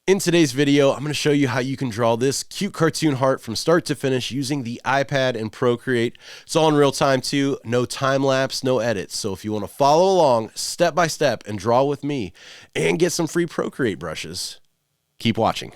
In today's video, I'm going to show you how you can draw this cute cartoon heart from start to finish using the iPad and Procreate. It's all in real time too, no time lapse, no edits. So if you want to follow along step by step and draw with me and get some free Procreate brushes, keep watching.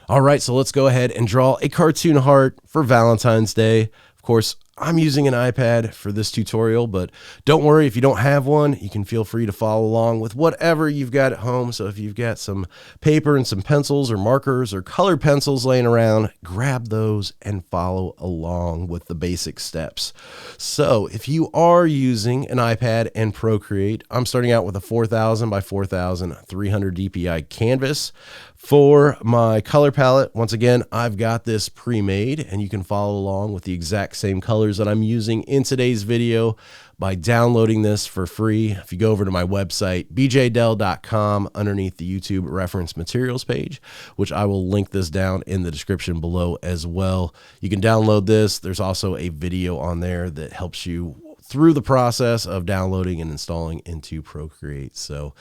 All right, so let's go ahead and draw a cartoon heart for Valentine's Day. Of course, I'm using an iPad for this tutorial, but don't worry if you don't have one, you can feel free to follow along with whatever you've got at home. So if you've got some paper and some pencils or markers or colored pencils laying around, grab those and follow along with the basic steps. So if you are using an iPad and Procreate, I'm starting out with a 4000 by 4300 DPI canvas. For my color palette, once again, I've got this pre-made and you can follow along with the exact same colors that I'm using in today's video by downloading this for free. If you go over to my website, bjdell.com, underneath the YouTube reference materials page, which I will link this down in the description below as well. You can download this. There's also a video on there that helps you through the process of downloading and installing into Procreate. So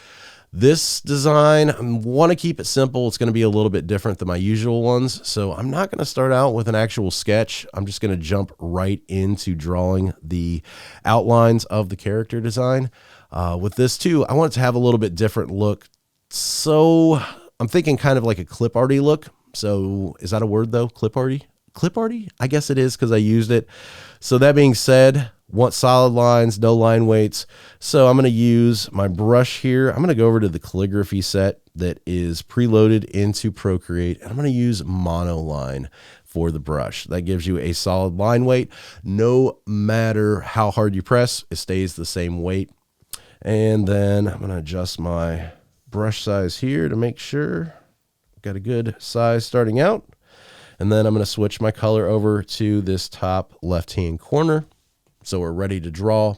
this design, I want to keep it simple. It's going to be a little bit different than my usual ones. So I'm not going to start out with an actual sketch. I'm just going to jump right into drawing the outlines of the character design. With this too, I want it to have a little bit different look. So I'm thinking kind of like a clip arty look. So is that a word though? Clip arty? Clip arty? I guess it is because I used it. So that being said, want solid lines, no line weights. So I'm going to use my brush here. I'm going to go over to the calligraphy set that is preloaded into Procreate. And I'm going to use monoline for the brush. That gives you a solid line weight. No matter how hard you press, it stays the same weight. And then I'm going to adjust my brush size here to make sure I've got a good size starting out. And then I'm going to switch my color over to this top left-hand corner. So we're ready to draw.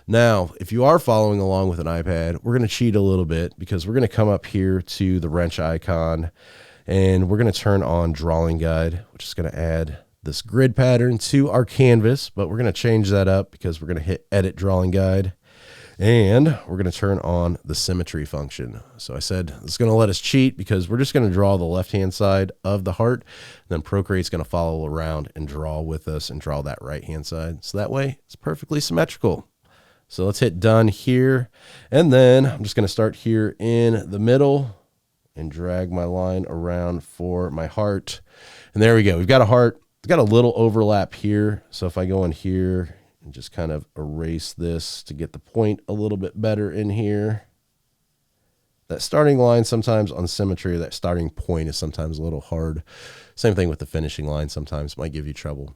Now, if you are following along with an iPad, we're going to cheat a little bit because we're going to come up here to the wrench icon and we're going to turn on drawing guide, which is going to add this grid pattern to our canvas, but we're going to change that up because we're going to hit edit drawing guide and we're going to turn on the symmetry function. So I said it's going to let us cheat because we're just going to draw the left-hand side of the heart. Then Procreate's going to follow around and draw with us and draw that right-hand side. So that way it's perfectly symmetrical. So let's hit done here. And then I'm just going to start here in the middle and drag my line around for my heart. And there we go. We've got a heart. It's got a little overlap here. So if I go in here and just kind of erase this to get the point a little bit better in here. That starting line sometimes on symmetry, that starting point is sometimes a little hard. Same thing with the finishing line sometimes might give you trouble.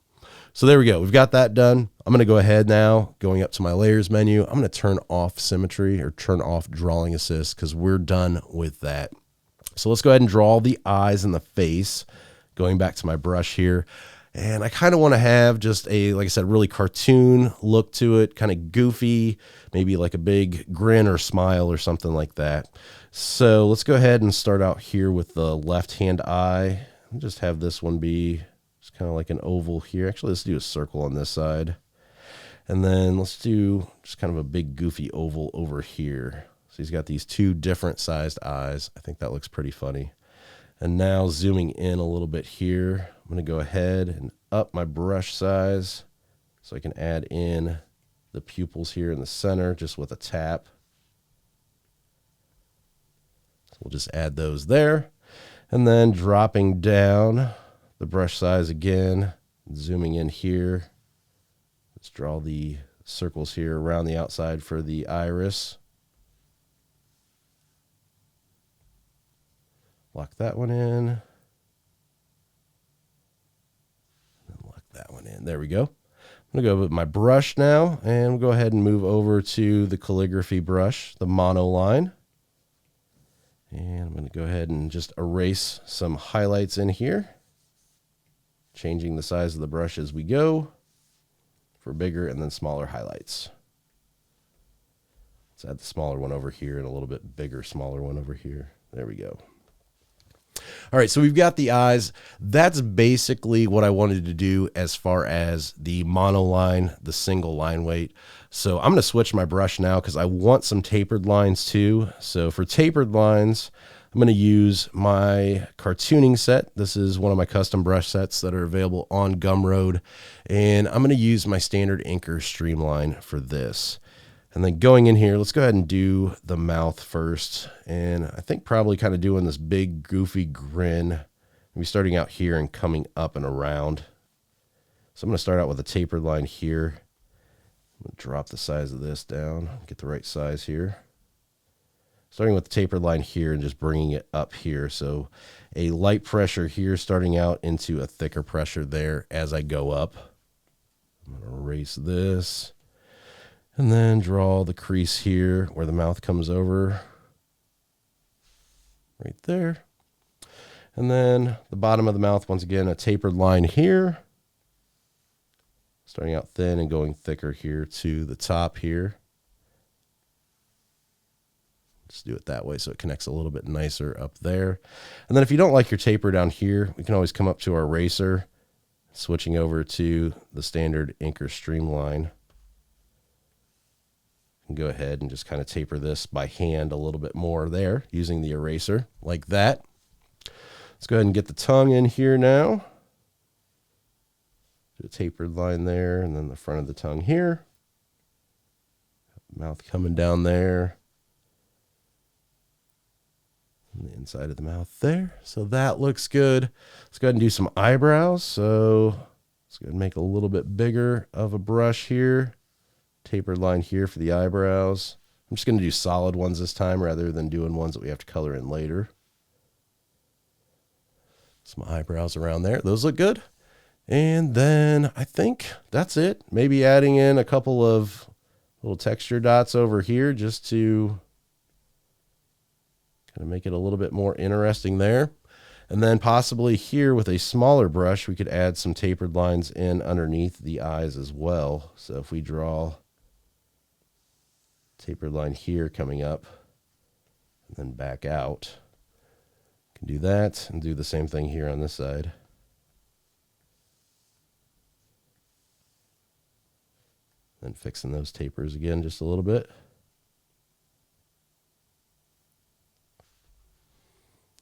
So there we go. We've got that done. I'm going to go ahead now, going up to my layers menu. I'm going to turn off symmetry or turn off drawing assist because we're done with that. So let's go ahead and draw the eyes and the face. Going back to my brush here. And I kind of want to have just a, like I said, really cartoon look to it, kind of goofy, maybe like a big grin or smile or something like that. So let's go ahead and start out here with the left-hand eye. I'll just have this one be just kind of like an oval here. Actually, let's do a circle on this side. And then let's do just kind of a big goofy oval over here. So he's got these two different sized eyes. I think that looks pretty funny. And now zooming in a little bit here, I'm going to go ahead and up my brush size so I can add in the pupils here in the center just with a tap. So we'll just add those there. And then dropping down the brush size again, zooming in here. Let's draw the circles here around the outside for the iris. Lock that one in. And lock that one in. There we go. I'm going to go with my brush now, and we'll go ahead and move over to the calligraphy brush, the monoline. And I'm going to go ahead and just erase some highlights in here, changing the size of the brush as we go for bigger and then smaller highlights. Let's add the smaller one over here and a little bit bigger, smaller one over here. There we go. All right, so we've got the eyes. That's basically what I wanted to do as far as the monoline, the single line weight. So I'm going to switch my brush now because I want some tapered lines too. So for tapered lines, I'm going to use my cartooning set. This is one of my custom brush sets that are available on Gumroad. And I'm going to use my standard Inker Streamline for this. And then going in here, let's go ahead and do the mouth first. And I think probably kind of doing this big goofy grin. Maybe starting out here and coming up and around. So I'm going to start out with a tapered line here. I'm going to drop the size of this down, get the right size here. Starting with the tapered line here and just bringing it up here. So a light pressure here starting out into a thicker pressure there as I go up. I'm going to erase this. And then draw the crease here where the mouth comes over. Right there. And then the bottom of the mouth, once again, a tapered line here. Starting out thin and going thicker here to the top here. Just do it that way so it connects a little bit nicer up there. And then if you don't like your taper down here, we can always come up to our eraser, switching over to the standard Inker Streamline. Go ahead and just kind of taper this by hand a little bit more there using the eraser like that. Let's go ahead and get the tongue in here now. Do a tapered line there and then the front of the tongue here. Mouth coming down there. And the inside of the mouth there. So that looks good. Let's go ahead and do some eyebrows. So let's go ahead and make a little bit bigger of a brush here. Tapered line here for the eyebrows. I'm just going to do solid ones this time rather than doing ones that we have to color in later. Some eyebrows around there. Those look good. And then I think that's it. Maybe adding in a couple of little texture dots over here just to kind of make it a little bit more interesting there. And then possibly here with a smaller brush, we could add some tapered lines in underneath the eyes as well. So if we draw tapered line here coming up and then back out. Can do that and do the same thing here on this side. Then fixing those tapers again just a little bit.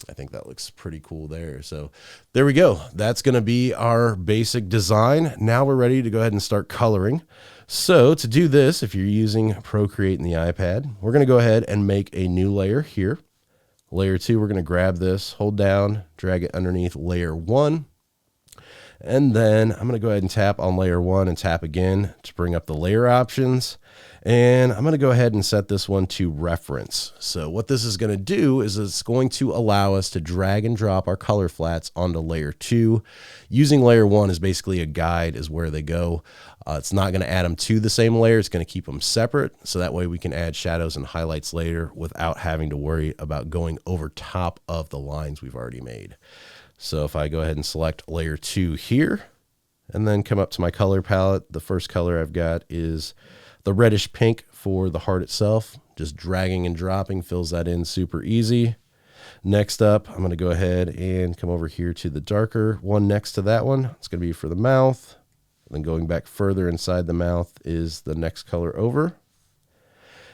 I think that looks pretty cool there. So there we go. That's going to be our basic design. Now we're ready to go ahead and start coloring. So to do this, if you're using Procreate in the iPad, we're going to go ahead and make a new layer here. Layer 2, we're going to grab this, hold down, drag it underneath layer 1. And then I'm going to go ahead and tap on layer 1 and tap again to bring up the layer options. And I'm going to go ahead and set this one to reference. So what this is going to do is it's going to allow us to drag and drop our color flats onto layer 2. Using layer 1 is basically a guide is where they go. It's not going to add them to the same layer. It's going to keep them separate. So that way we can add shadows and highlights later without having to worry about going over top of the lines we've already made. So if I go ahead and select layer 2 here and then come up to my color palette, the first color I've got is the reddish pink for the heart itself. Just dragging and dropping fills that in super easy. Next up, I'm going to go ahead and come over here to the darker one next to that one. It's going to be for the mouth. And then going back further inside the mouth is the next color over.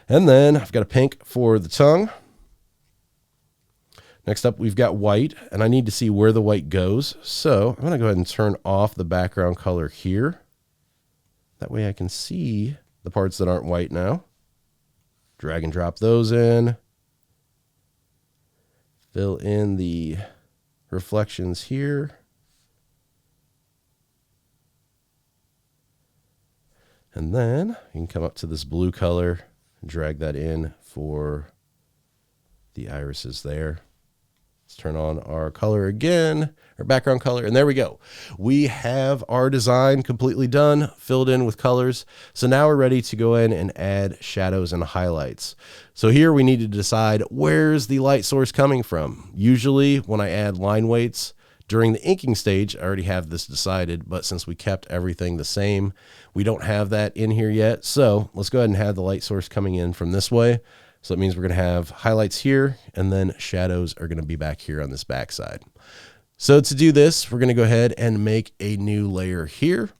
And then I've got a pink for the tongue. Next up, we've got white, and I need to see where the white goes. So I'm going to go ahead and turn off the background color here. That way I can see the parts that aren't white now. Drag and drop those in. Fill in the reflections here. And then you can come up to this blue color and drag that in for the irises there. Let's turn on our color again, our background color, and there we go. We have our design completely done, filled in with colors. So now we're ready to go in and add shadows and highlights. So here we need to decide where's the light source coming from. Usually when I add line weights during the inking stage, I already have this decided, but since we kept everything the same, we don't have that in here yet. So let's go ahead and have the light source coming in from this way. So it means we're going to have highlights here, and then shadows are going to be back here on this back side. So to do this, we're going to go ahead and make a new layer here.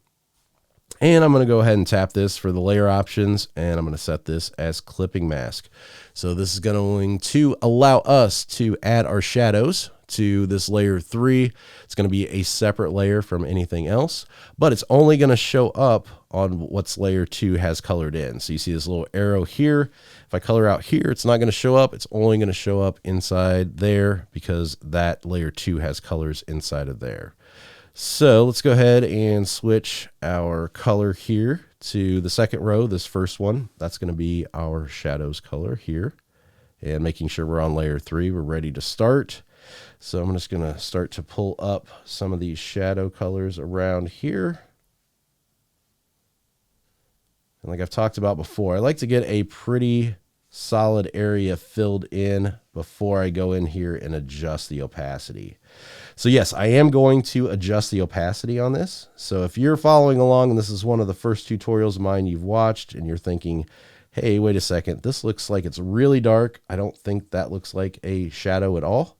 And I'm going to go ahead and tap this for the layer options, and I'm going to set this as clipping mask. So this is going to allow us to add our shadows to this layer 3. It's going to be a separate layer from anything else, but it's only going to show up on what's layer 2 has colored in. So you see this little arrow here. If I color out here, it's not going to show up. It's only going to show up inside there because that layer 2 has colors inside of there. So let's go ahead and switch our color here to the second row, this first one. That's going to be our shadows color here. And making sure we're on layer 3, we're ready to start. So I'm just going to start to pull up some of these shadow colors around here. And like I've talked about before, I like to get a pretty solid area filled in before I go in here and adjust the opacity. So yes, I am going to adjust the opacity on this. So if you're following along and this is one of the first tutorials of mine you've watched and you're thinking, hey, wait a second, this looks like it's really dark. I don't think that looks like a shadow at all.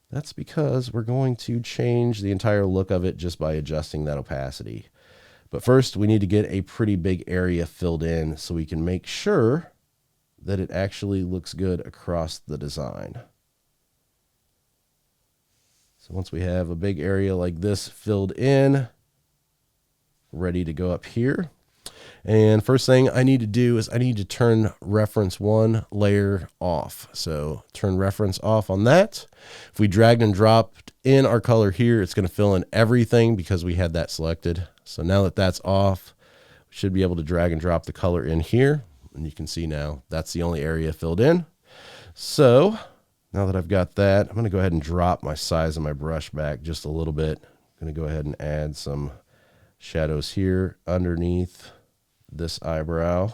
That's because we're going to change the entire look of it just by adjusting that opacity. But first, we need to get a pretty big area filled in so we can make sure that it actually looks good across the design. So once we have a big area like this filled in, ready to go up here. And first thing I need to do is I need to turn reference 1 layer off. So turn reference off on that. If we dragged and dropped in our color here, it's going to fill in everything because we had that selected. So now that that's off, we should be able to drag and drop the color in here. And you can see now that's the only area filled in. So now that I've got that, I'm going to go ahead and drop my size of my brush back just a little bit. I'm going to go ahead and add some shadows here underneath this eyebrow.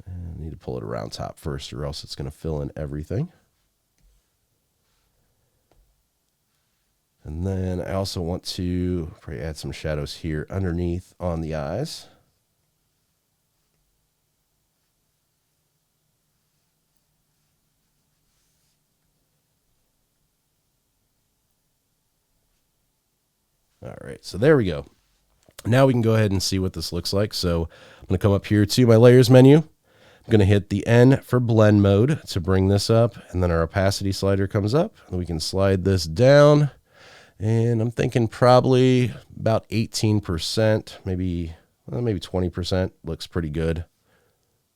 And I need to pull it around top first or else it's going to fill in everything. And then I also want to probably add some shadows here underneath on the eyes. All right, so there we go. Now we can go ahead and see what this looks like. So I'm going to come up here to my layers menu. I'm going to hit the N for blend mode to bring this up, and then our opacity slider comes up, and we can slide this down. And I'm thinking probably about 18%, maybe 20% looks pretty good.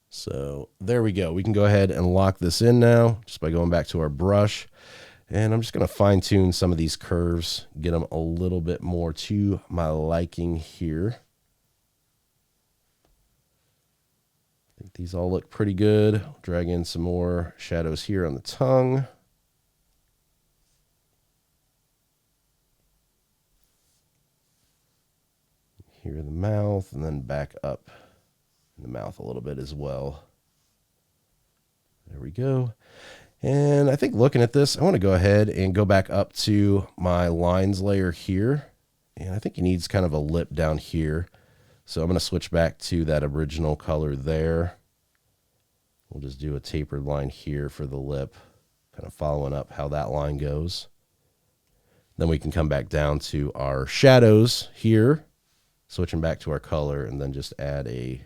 So there we go. We can go ahead and lock this in now just by going back to our brush. And I'm just going to fine tune some of these curves, get them a little bit more to my liking here. I think these all look pretty good. Drag in some more shadows here on the tongue. Here in the mouth, and then back up in the mouth a little bit as well. There we go. And I think looking at this, I want to go ahead and go back up to my lines layer here. And I think he needs kind of a lip down here. So I'm going to switch back to that original color there. We'll just do a tapered line here for the lip, kind of following up how that line goes. Then we can come back down to our shadows here, switching back to our color, and then just add a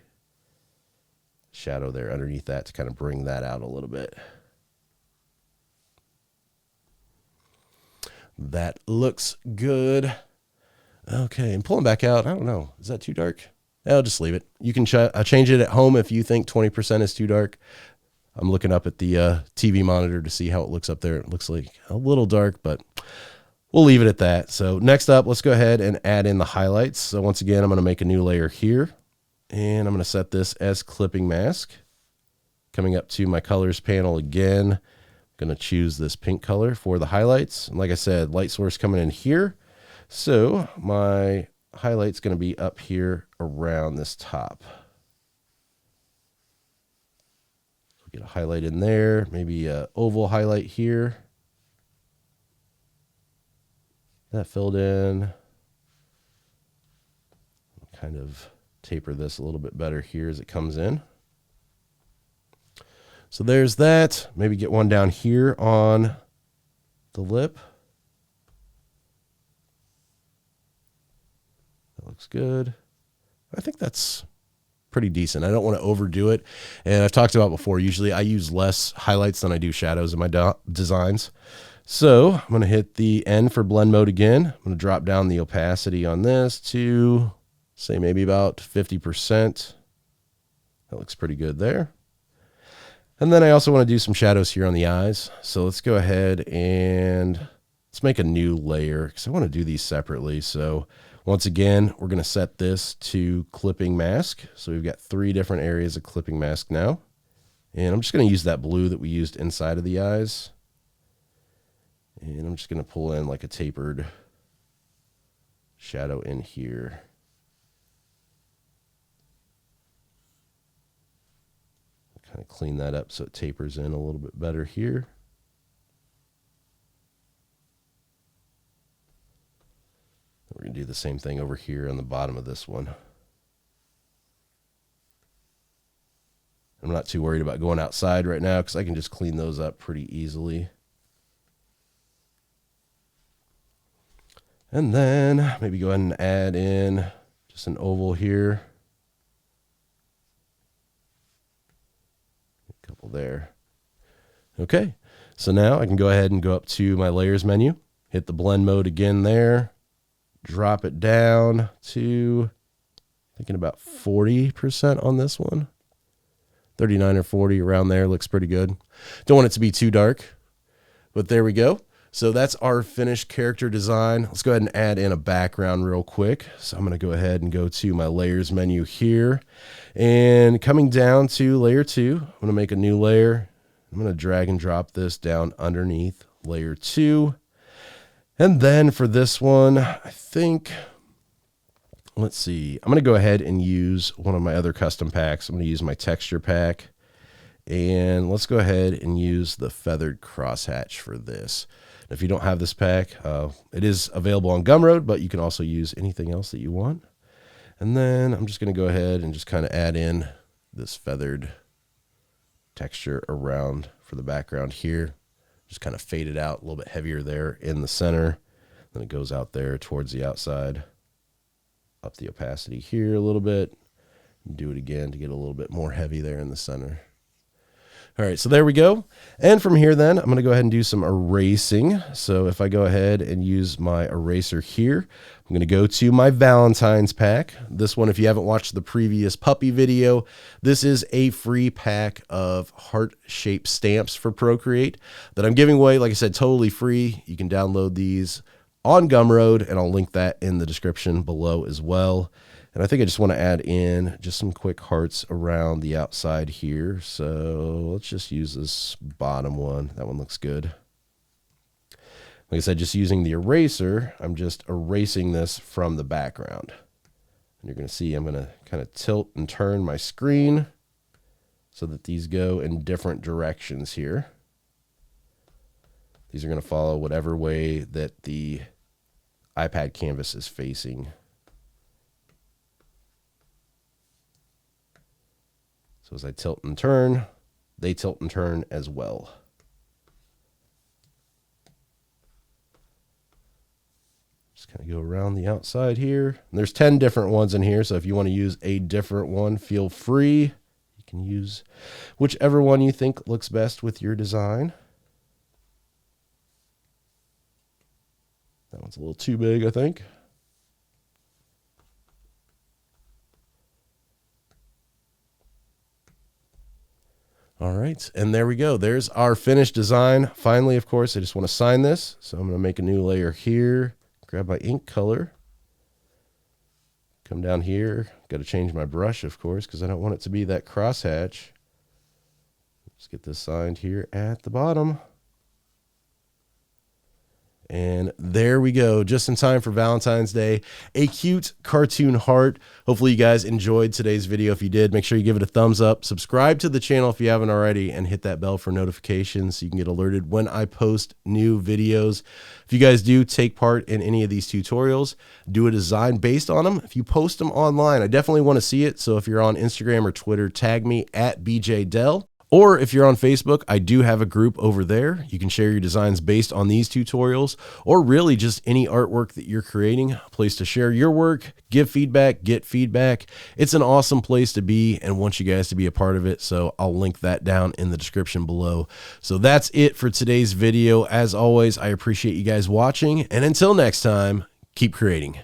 shadow there underneath that to kind of bring that out a little bit. That looks good. Okay, and pulling back out, I don't know. Is that too dark? I'll just leave it. You can change it at home if you think 20% is too dark. I'm looking up at the TV monitor to see how it looks up there. It looks like a little dark, but we'll leave it at that. So next up, let's go ahead and add in the highlights. So once again, I'm going to make a new layer here, and I'm going to set this as clipping mask. Coming up to my colors panel again, going to choose this pink color for the highlights. And like I said, light source coming in here. So my highlight's going to be up here around this top. So get a highlight in there, maybe a oval highlight here. That filled in. Kind of taper this a little bit better here as it comes in. So there's that. Maybe get one down here on the lip. That looks good. I think that's pretty decent. I don't want to overdo it. And I've talked about before, usually I use less highlights than I do shadows in my designs. So I'm going to hit the N for blend mode again. I'm going to drop down the opacity on this to say maybe about 50%. That looks pretty good there. And then I also want to do some shadows here on the eyes. So let's go ahead and let's make a new layer because I want to do these separately. So once again, we're going to set this to clipping mask. So we've got 3 different areas of clipping mask now. And I'm just going to use that blue that we used inside of the eyes. And I'm just going to pull in like a tapered shadow in here. Kind of clean that up so it tapers in a little bit better here. We're going to do the same thing over here on the bottom of this one. I'm not too worried about going outside right now because I can just clean those up pretty easily. And then maybe go ahead and add in just an oval here. A couple there. Okay, so now I can go ahead and go up to my layers menu, hit the blend mode again there, drop it down to, thinking about 40% on this one. 39 or 40 around there looks pretty good. Don't want it to be too dark, but there we go. So that's our finished character design. Let's go ahead and add in a background real quick. So I'm going to go ahead and go to my layers menu here, and coming down to layer 2, I'm going to make a new layer. I'm going to drag and drop this down underneath layer 2. And then for this one, I think, let's see, I'm going to go ahead and use one of my other custom packs. I'm going to use my texture pack, and let's go ahead and use the feathered crosshatch for this. If you don't have this pack, it is available on Gumroad, but you can also use anything else that you want. And then I'm just going to go ahead and just kind of add in this feathered texture around for the background here. Just kind of fade it out a little bit heavier there in the center. Then it goes out there towards the outside. Up the opacity here a little bit. Do it again to get a little bit more heavy there in the center. All right, so there we go. And from here then, I'm going to go ahead and do some erasing. So if I go ahead and use my eraser here, I'm going to go to my Valentine's pack. This one, if you haven't watched the previous puppy video, this is a free pack of heart-shaped stamps for Procreate that I'm giving away. Like I said, totally free. You can download these on Gumroad, and I'll link that in the description below as well. And I think I just want to add in just some quick hearts around the outside here. So let's just use this bottom one. That one looks good. Like I said, just using the eraser, I'm just erasing this from the background. And you're going to see I'm going to kind of tilt and turn my screen so that these go in different directions here. These are going to follow whatever way that the iPad canvas is facing. So as I tilt and turn, they tilt and turn as well. Just kind of go around the outside here. And there's 10 different ones in here, so if you want to use a different one, feel free. You can use whichever one you think looks best with your design. That one's a little too big, I think. All right, and there we go. There's our finished design. Finally, of course, I just want to sign this. So I'm going to make a new layer here, grab my ink color, come down here. Got to change my brush, of course, because I don't want it to be that crosshatch. Let's get this signed here at the bottom. And there we go, just in time for Valentine's Day, a cute cartoon heart. Hopefully you guys enjoyed today's video. If you did, make sure you give it a thumbs up, subscribe to the channel if you haven't already, and hit that bell for notifications so you can get alerted when I post new videos. If you guys do take part in any of these tutorials, do a design based on them. If you post them online, I definitely want to see it. So if you're on Instagram or Twitter, tag me at BJ Dell. Or if you're on Facebook, I do have a group over there. You can share your designs based on these tutorials, or really just any artwork that you're creating, a place to share your work, give feedback, get feedback. It's an awesome place to be and want you guys to be a part of it. So I'll link that down in the description below. So that's it for today's video. As always, I appreciate you guys watching, and until next time, keep creating.